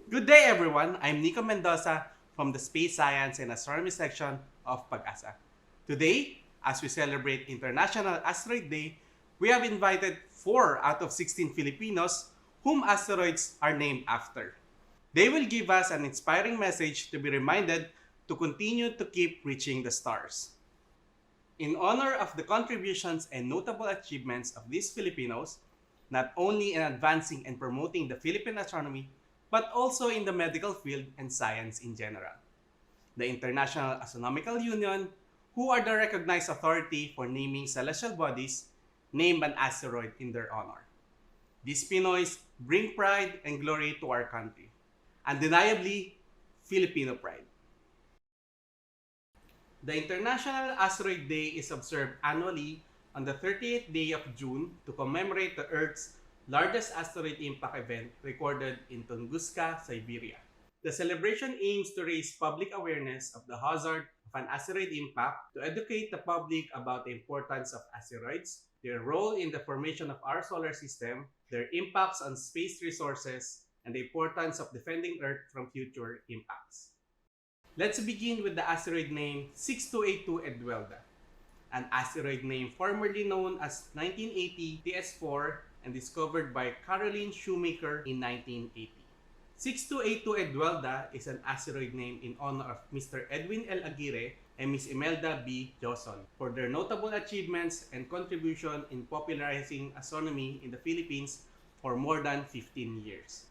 Good day, everyone. I'm Nico Mendoza from the Space Science and Astronomy section of Pag-asa. Today, as we celebrate International Asteroid Day, we have invited 4 out of 16 Filipinos whom asteroids are named after. They will give us an inspiring message to be reminded to continue to keep reaching the stars. In honor of the contributions and notable achievements of these Filipinos, not only in advancing and promoting the Philippine astronomy, but also in the medical field and science in general. The International Astronomical Union, who are the recognized authority for naming celestial bodies, named an asteroid in their honor. These Pinoys bring pride and glory to our country. Undeniably, Filipino pride. The International Asteroid Day is observed annually on the 30th day of June to commemorate the Earth's largest asteroid impact event recorded in Tunguska, Siberia. The celebration aims to raise public awareness of the hazard of an asteroid impact, to educate the public about the importance of asteroids, their role in the formation of our solar system, their impacts on space resources, and the importance of defending Earth from future impacts. Let's begin with the asteroid name 6282 Edwelda, an asteroid name formerly known as 1980 TS4 and discovered by Caroline Shoemaker in 1980. 6282 Edwelda is an asteroid name in honor of Mr. Edwin L. Aguirre and Ms. Imelda B. Joson for their notable achievements and contribution in popularizing astronomy in the Philippines for more than 15 years.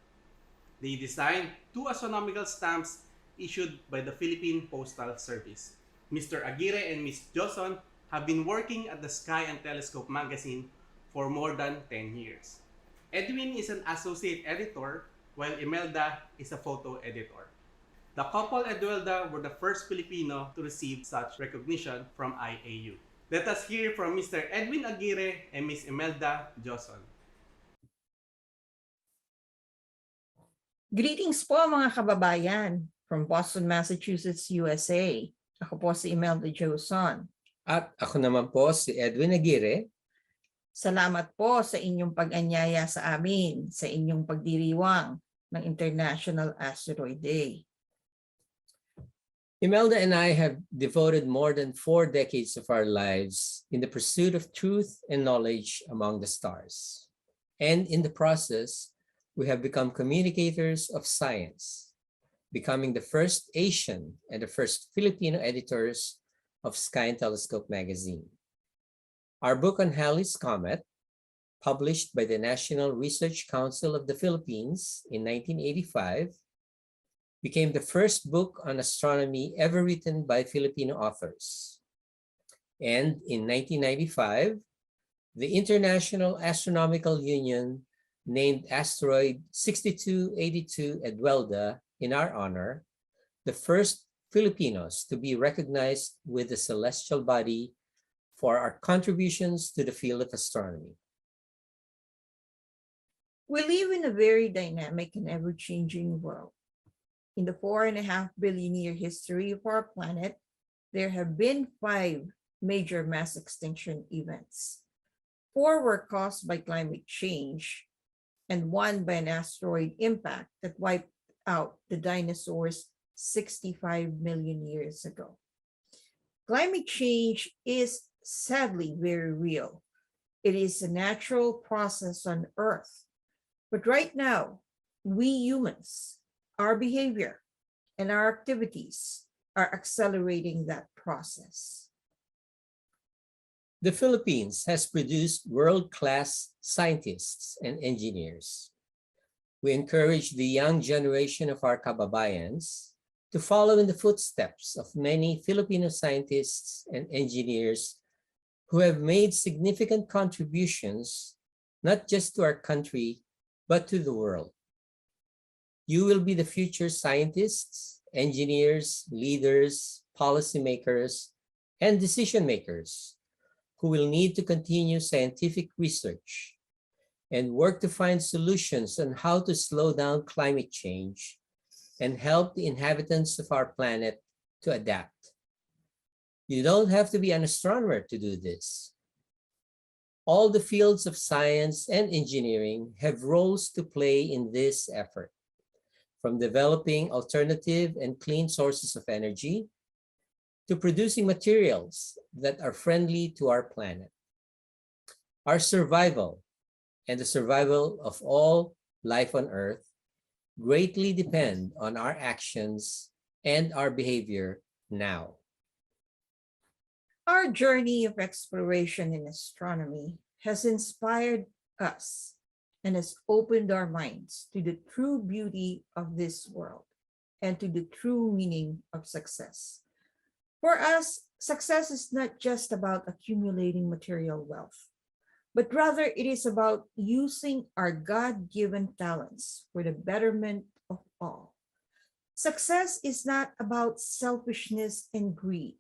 They designed 2 astronomical stamps issued by the Philippine Postal Service. Mr. Aguirre and Ms. Joson have been working at the Sky and Telescope magazine for more than 10 years. Edwin is an associate editor, while Imelda is a photo editor. The couple Edwelda were the first Filipino to receive such recognition from IAU. Let us hear from Mr. Edwin Aguirre and Ms. Imelda Joson. Greetings po mga kababayan from Boston, Massachusetts, USA. Ako po si Imelda Joson. At ako naman po si Edwin Aguirre. Salamat po sa inyong pag-anyaya sa amin sa inyong pagdiriwang ng International Asteroid Day. Imelda and I have devoted more than 4 decades of our lives in the pursuit of truth and knowledge among the stars. And in the process, we have become communicators of science, becoming the first Asian and the first Filipino editors of Sky and Telescope magazine. Our book on Halley's Comet, published by the National Research Council of the Philippines in 1985, became the first book on astronomy ever written by Filipino authors. And in 1995, the International Astronomical Union named asteroid 6282 Edwelda in our honor, the first Filipinos to be recognized with the celestial body for our contributions to the field of astronomy. We live in a very dynamic and ever-changing world. In the 4.5 billion year history of our planet, there have been 5 major mass extinction events. 4 were caused by climate change, and 1 by an asteroid impact that wiped out the dinosaurs 65 million years ago. Climate change is sadly very real. It is a natural process on Earth. But right now, we humans, our behavior and our activities are accelerating that process. The Philippines has produced world-class scientists and engineers. We encourage the young generation of our kababayans to follow in the footsteps of many Filipino scientists and engineers who have made significant contributions, not just to our country, but to the world. You will be the future scientists, engineers, leaders, policymakers, and decision makers who will need to continue scientific research and work to find solutions on how to slow down climate change and help the inhabitants of our planet to adapt. You don't have to be an astronomer to do this. All the fields of science and engineering have roles to play in this effort, from developing alternative and clean sources of energy to producing materials that are friendly to our planet. Our survival and the survival of all life on Earth greatly depend on our actions and our behavior now. Our journey of exploration in astronomy has inspired us and has opened our minds to the true beauty of this world and to the true meaning of success. For us, success is not just about accumulating material wealth, but rather it is about using our God-given talents for the betterment of all. Success is not about selfishness and greed.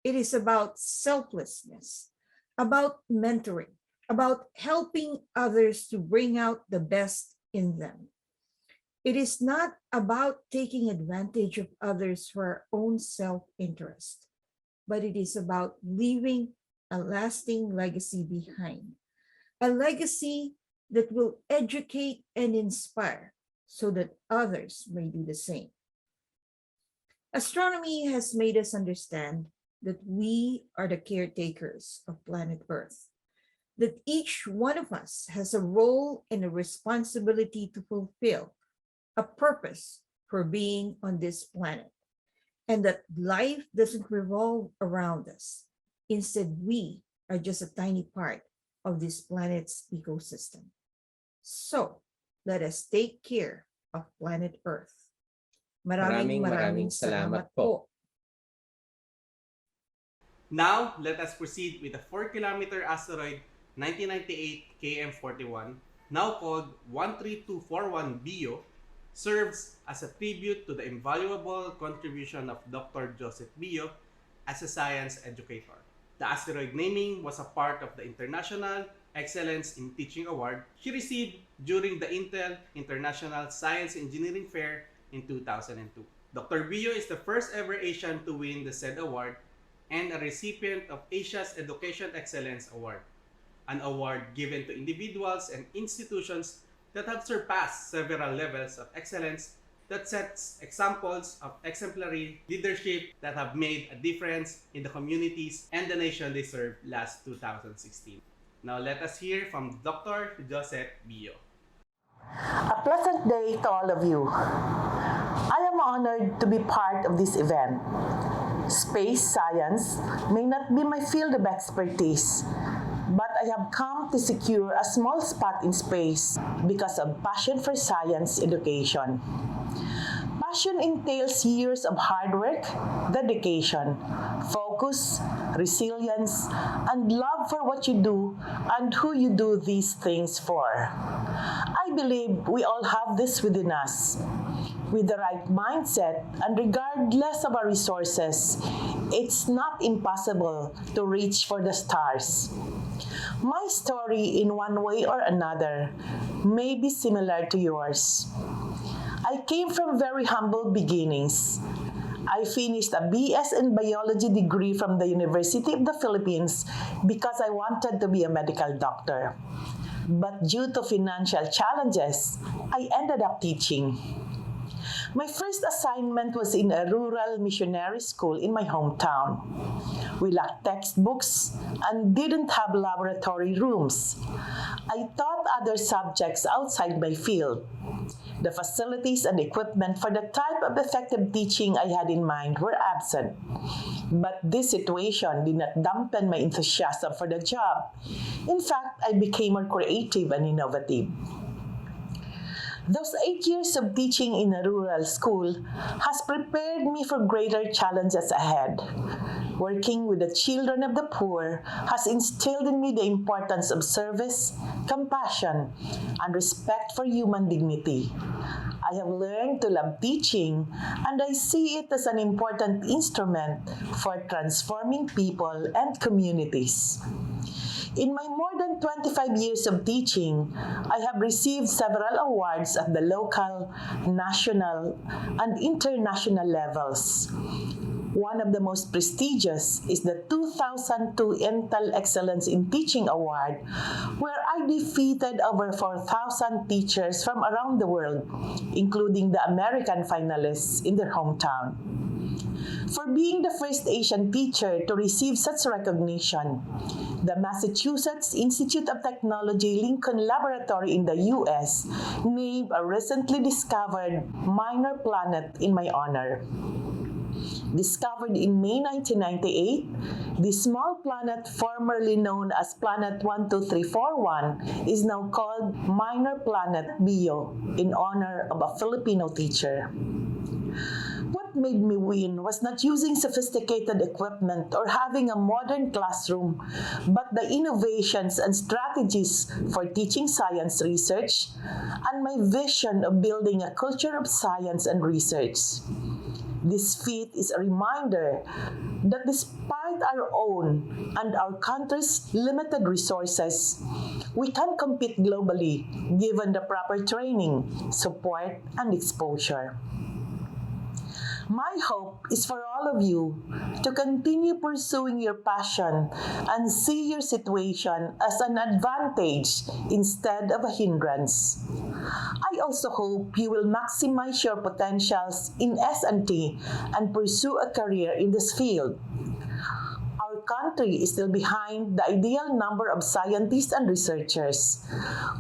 It is about selflessness, about mentoring, about helping others to bring out the best in them. It is not about taking advantage of others for our own self-interest, but it is about leaving a lasting legacy behind, a legacy that will educate and inspire so that others may do the same. Astronomy has made us understand that we are the caretakers of planet Earth, that each one of us has a role and a responsibility to fulfill, a purpose for being on this planet, and that life doesn't revolve around us. Instead, we are just a tiny part of this planet's ecosystem. So, let us take care of planet Earth. Maraming salamat po. Now, let us proceed with the 4-kilometer asteroid 1998 KM41, now called 13241 BIO, serves as a tribute to the invaluable contribution of Dr. Joseph Bio as a science educator. The asteroid naming was a part of the International Excellence in Teaching Award she received during the Intel International Science Engineering Fair in 2002. Dr. Bio is the first ever Asian to win the said award and a recipient of Asia's Education Excellence Award, an award given to individuals and institutions that have surpassed several levels of excellence that sets examples of exemplary leadership that have made a difference in the communities and the nation they served last 2016. Now let us hear from Dr. Joseph Bio. A pleasant day to all of you. I am honored to be part of this event. Space science may not be my field of expertise, but I have come to secure a small spot in space because of passion for science education. Passion entails years of hard work, dedication, focus, resilience, and love for what you do and who you do these things for. I believe we all have this within us. With the right mindset and regardless of our resources, it's not impossible to reach for the stars. My story, in one way or another, may be similar to yours. I came from very humble beginnings. I finished a BS in biology degree from the University of the Philippines because I wanted to be a medical doctor. But due to financial challenges, I ended up teaching. My first assignment was in a rural missionary school in my hometown. We lacked textbooks and didn't have laboratory rooms. I taught other subjects outside my field. The facilities and equipment for the type of effective teaching I had in mind were absent. But this situation did not dampen my enthusiasm for the job. In fact, I became more creative and innovative. Those 8 years of teaching in a rural school has prepared me for greater challenges ahead. Working with the children of the poor has instilled in me the importance of service, compassion, and respect for human dignity. I have learned to love teaching, and I see it as an important instrument for transforming people and communities. In my more than 25 years of teaching, I have received several awards at the local, national, and international levels. One of the most prestigious is the 2002 Intel Excellence in Teaching Award, where I defeated over 4,000 teachers from around the world, including the American finalists in their hometown. For being the first Asian teacher to receive such recognition, the Massachusetts Institute of Technology Lincoln Laboratory in the U.S. named a recently discovered minor planet in my honor. Discovered in May 1998, the small planet formerly known as Planet 12341 is now called Minor Planet Bio in honor of a Filipino teacher. What made me win was not using sophisticated equipment or having a modern classroom, but the innovations and strategies for teaching science research and my vision of building a culture of science and research. This feat is a reminder that despite our own and our country's limited resources, we can compete globally given the proper training, support, and exposure. My hope is for all of you to continue pursuing your passion and see your situation as an advantage instead of a hindrance. I also hope you will maximize your potentials in S&T and pursue a career in this field. Our country is still behind the ideal number of scientists and researchers.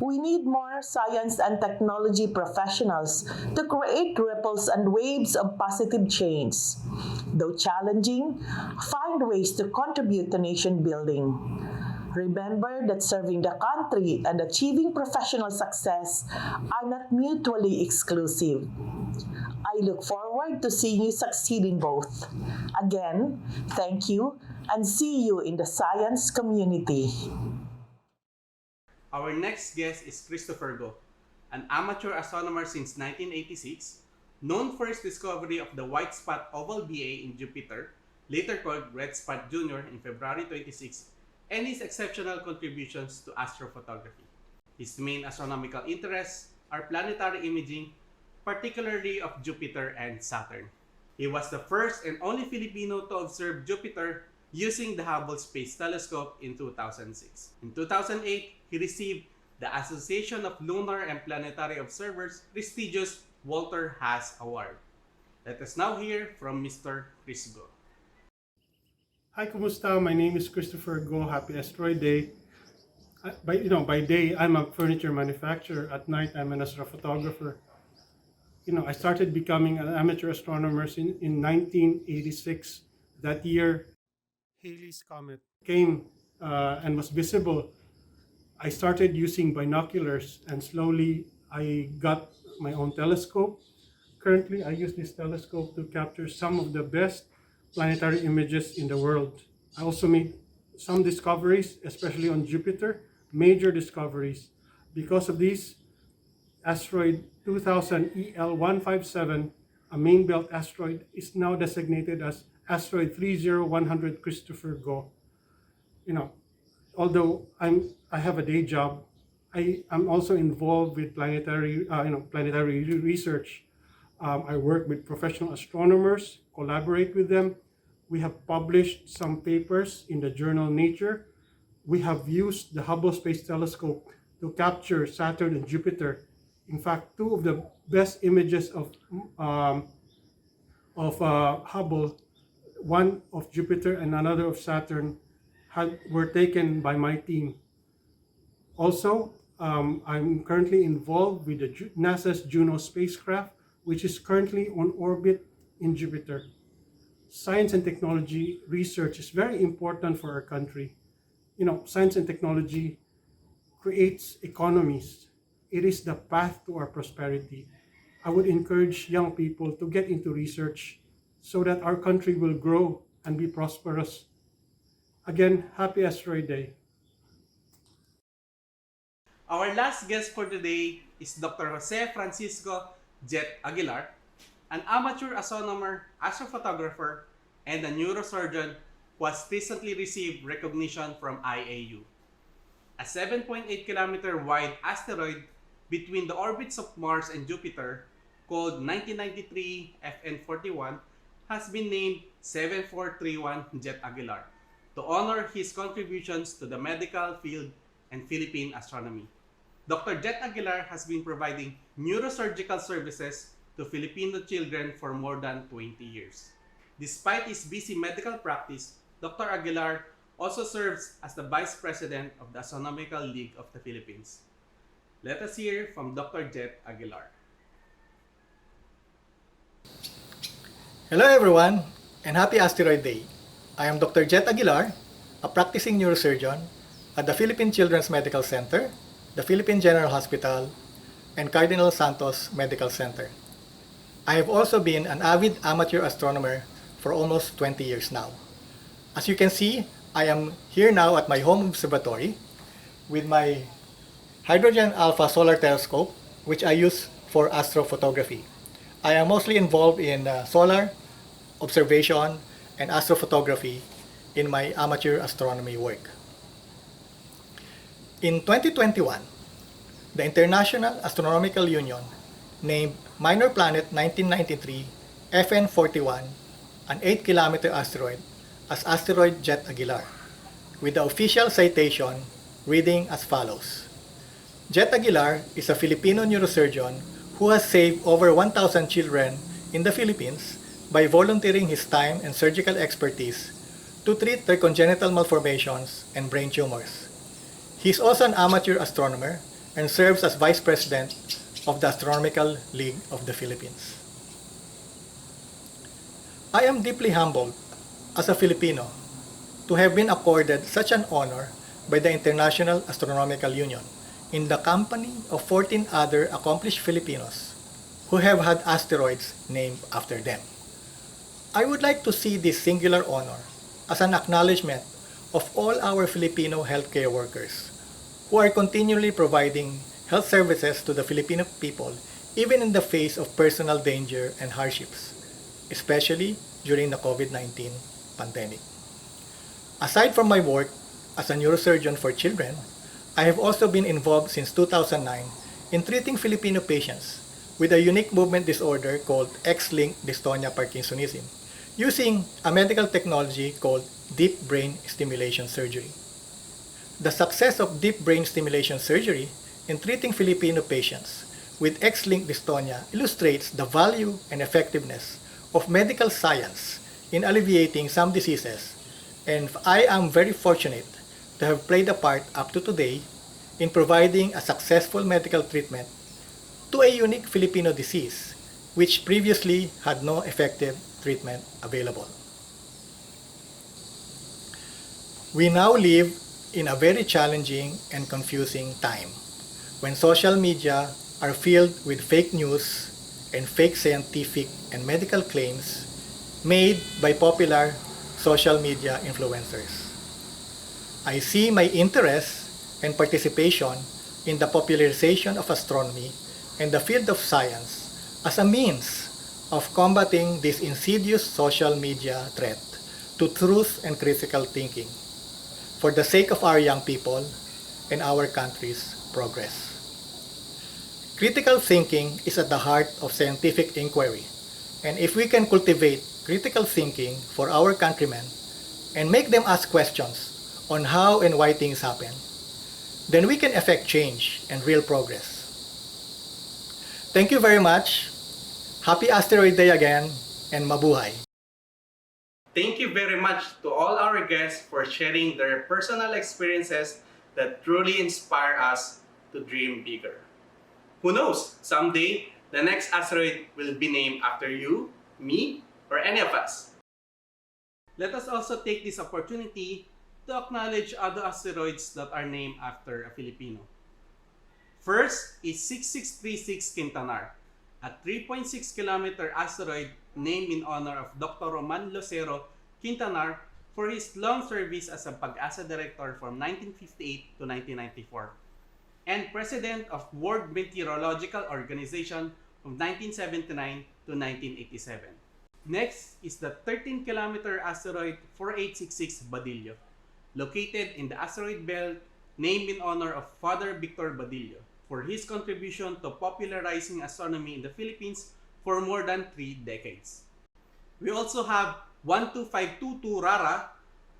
We need more science and technology professionals to create ripples and waves of positive change. Though challenging, find ways to contribute to nation building. Remember that serving the country and achieving professional success are not mutually exclusive. I look forward to seeing you succeed in both. Again, thank you and see you in the science community. Our next guest is Christopher Go, an amateur astronomer since 1986, known for his discovery of the white spot oval BA in Jupiter, later called red spot Junior in February 26, and his exceptional contributions to astrophotography. His main astronomical interests are planetary imaging, particularly of Jupiter and Saturn. He was the first and only Filipino to observe Jupiter using the Hubble Space Telescope in 2006. In 2008, he received the Association of Lunar and Planetary Observers prestigious Walter Haas Award. Let us now hear from Mr. Chris Go. Hi, kumusta? My name is Christopher Go. Happy Asteroid Day. By day, I'm a furniture manufacturer. At night, I'm an astrophotographer. I started becoming an amateur astronomer in 1986. That year, Halley's Comet came and was visible. I started using binoculars and slowly I got my own telescope. Currently, I use this telescope to capture some of the best planetary images in the world. I also made some discoveries, especially on Jupiter, major discoveries. Because of these, asteroid 2000 EL157, a main belt asteroid, is now designated as asteroid 30100 Christopher Go. Although I have a day job, I'm also involved with planetary research. I work with professional astronomers, collaborate with them. We have published some papers in the journal Nature. We have used the Hubble Space Telescope to capture Saturn and Jupiter. In fact, two of the best images of Hubble, one of Jupiter and another of Saturn, were taken by my team. Also, I'm currently involved with the NASA's Juno spacecraft, which is currently on orbit in Jupiter. Science and technology research is very important for our country. Science and technology creates economies. It is the path to our prosperity. I would encourage young people to get into research so that our country will grow and be prosperous. Again, happy Asteroid Day. Our last guest for today is Dr. Jose Francisco Jet Aguilar, an amateur astronomer, astrophotographer, and a neurosurgeon who has recently received recognition from IAU. A 7.8-kilometer wide asteroid between the orbits of Mars and Jupiter, called 1993 FN41, has been named 7431 Jet Aguilar to honor his contributions to the medical field and Philippine astronomy. Dr. Jet Aguilar has been providing neurosurgical services to Filipino children for more than 20 years. Despite his busy medical practice, Dr. Aguilar also serves as the Vice President of the Astronomical League of the Philippines. Let us hear from Dr. Jet Aguilar. Hello everyone, and happy Asteroid Day. I am Dr. Jet Aguilar, a practicing neurosurgeon at the Philippine Children's Medical Center, the Philippine General Hospital, and Cardinal Santos Medical Center. I have also been an avid amateur astronomer for almost 20 years now. As you can see, I am here now at my home observatory with my hydrogen alpha solar telescope, which I use for astrophotography. I am mostly involved in solar observation and astrophotography in my amateur astronomy work. In 2021, the International Astronomical Union named Minor Planet 1993 FN41 an 8-kilometer asteroid as Asteroid Jet Aguilar, with the official citation reading as follows. Jet Aguilar is a Filipino neurosurgeon who has saved over 1,000 children in the Philippines by volunteering his time and surgical expertise to treat their congenital malformations and brain tumors. He is also an amateur astronomer and serves as Vice President of the Astronomical League of the Philippines. I am deeply humbled as a Filipino to have been accorded such an honor by the International Astronomical Union in the company of 14 other accomplished Filipinos who have had asteroids named after them. I would like to see this singular honor as an acknowledgement of all our Filipino healthcare workers who are continually providing health services to the Filipino people even in the face of personal danger and hardships, especially during the COVID-19 pandemic. Aside from my work as a neurosurgeon for children, I have also been involved since 2009 in treating Filipino patients with a unique movement disorder called X-linked dystonia Parkinsonism, using a medical technology called deep brain stimulation surgery. The success of deep brain stimulation surgery in treating Filipino patients with X-linked dystonia illustrates the value and effectiveness of medical science in alleviating some diseases, and I am very fortunate to have played a part up to today in providing a successful medical treatment to a unique Filipino disease which previously had no effective treatment available. We now live in a very challenging and confusing time when social media are filled with fake news and fake scientific and medical claims made by popular social media influencers. I see my interest and participation in the popularization of astronomy and the field of science as a means of combating this insidious social media threat to truth and critical thinking for the sake of our young people and our country's progress. Critical thinking is at the heart of scientific inquiry, and if we can cultivate critical thinking for our countrymen and make them ask questions on how and why things happen, then we can effect change and real progress. Thank you very much. Happy Asteroid Day again, and mabuhay. Thank you very much to all our guests for sharing their personal experiences that truly inspire us to dream bigger. Who knows, someday the next asteroid will be named after you, me, or any of us. Let us also take this opportunity to acknowledge other asteroids that are named after a Filipino. First is 6636 Quintanar, a 3.6-kilometer asteroid named in honor of Dr. Roman Lucero Quintanar for his long service as a Pag-asa director from 1958 to 1994 and president of World Meteorological Organization from 1979 to 1987. Next is the 13-kilometer asteroid 4866 Badillo, located in the asteroid belt named in honor of Father Victor Badillo for his contribution to popularizing astronomy in the Philippines for more than 3 decades. We also have 12522 Rara,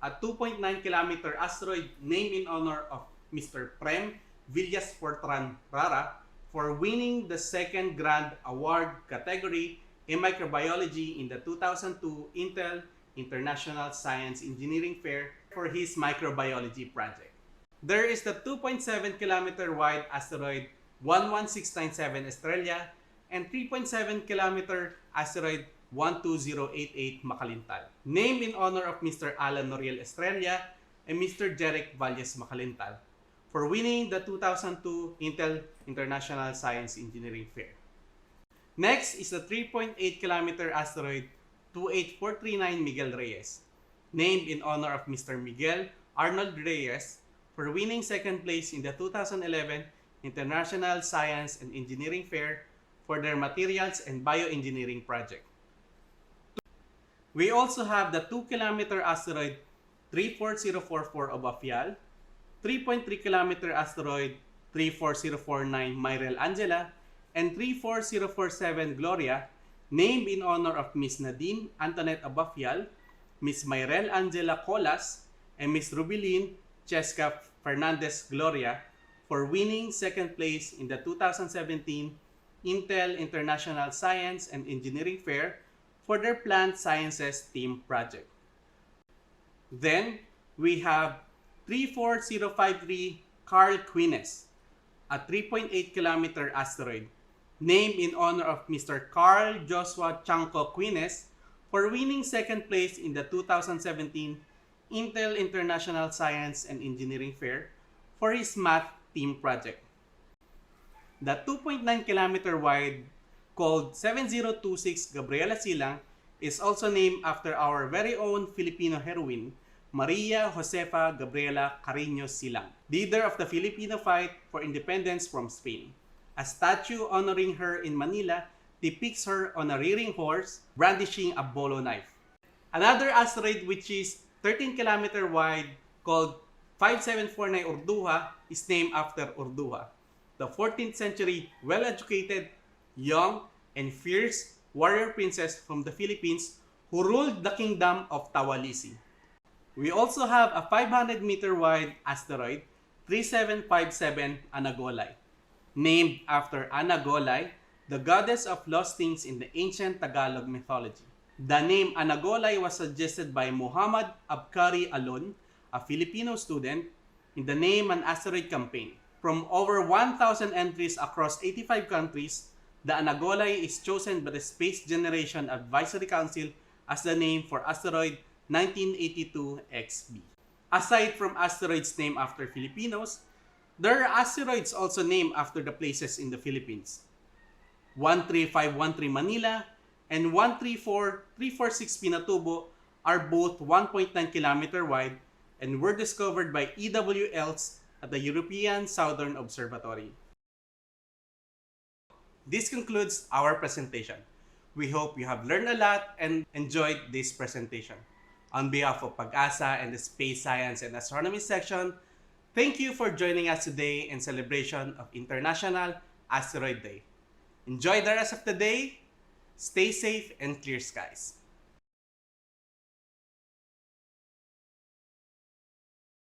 a 2.9 kilometer asteroid named in honor of Mr. Prem Villas Fortran Rara for winning the second Grand Award category in microbiology in the 2002 Intel International Science Engineering Fair for his microbiology project. There is the 2.7 kilometer wide asteroid 11697 Estrella and 3.7 kilometer asteroid 12088 Makalintal, named in honor of Mr. Alan Noriel Estrella and Mr. Jeric Valles Makalintal for winning the 2002 Intel International Science Engineering Fair. Next is the 3.8 kilometer asteroid 28439 Miguel Reyes, named in honor of Mr. Miguel Arnold Reyes for winning second place in the 2011 International Science and Engineering Fair for their materials and bioengineering project. We also have the 2-kilometer asteroid 34044 Obafial, 3.3 kilometer asteroid 34049 Myrel Angela, and 34047 Gloria, named in honor of Miss Nadine Antoinette Obafial, Miss Myrel Angela Colas, and Miss Rubilin Cheska Fernandez Gloria for winning second place in the 2017 Intel International Science and Engineering Fair for their Plant Sciences Team Project. Then, we have 34053 Carl Quines, a 3.8 kilometer asteroid, named in honor of Mr. Carl Joshua Chanco Quines for winning second place in the 2017 Intel International Science and Engineering Fair for his math team project. The 2.9 kilometer wide called 7026 Gabriela Silang is also named after our very own Filipino heroine, Maria Josefa Gabriela Carino Silang, leader of the Filipino fight for independence from Spain. A statue honoring her in Manila depicts her on a rearing horse brandishing a bolo knife. Another asteroid which is 13 kilometer wide called 5749 Urduja is named after Urduja, the 14th century well-educated, young, and fierce warrior princess from the Philippines who ruled the kingdom of Tawalisi. We also have a 500 meter wide asteroid 3757 Anagolay, named after Anagolay, the goddess of lost things in the ancient Tagalog mythology. The name Anagolay was suggested by Muhammad Abkari Alon, a Filipino student, in the Name an Asteroid campaign. From over 1,000 entries across 85 countries, the Anagolay is chosen by the Space Generation Advisory Council as the name for asteroid 1982 XB. Aside from asteroids named after Filipinos, there are asteroids also named after the places in the Philippines. 13513 Manila and 134346 Pinatubo are both 1.9 kilometer wide and were discovered by EWLs at the European Southern Observatory. This concludes our presentation. We hope you have learned a lot and enjoyed this presentation. On behalf of Pag-asa and the Space Science and Astronomy section, thank you for joining us today in celebration of International Asteroid Day. Enjoy the rest of the day, stay safe, and clear skies.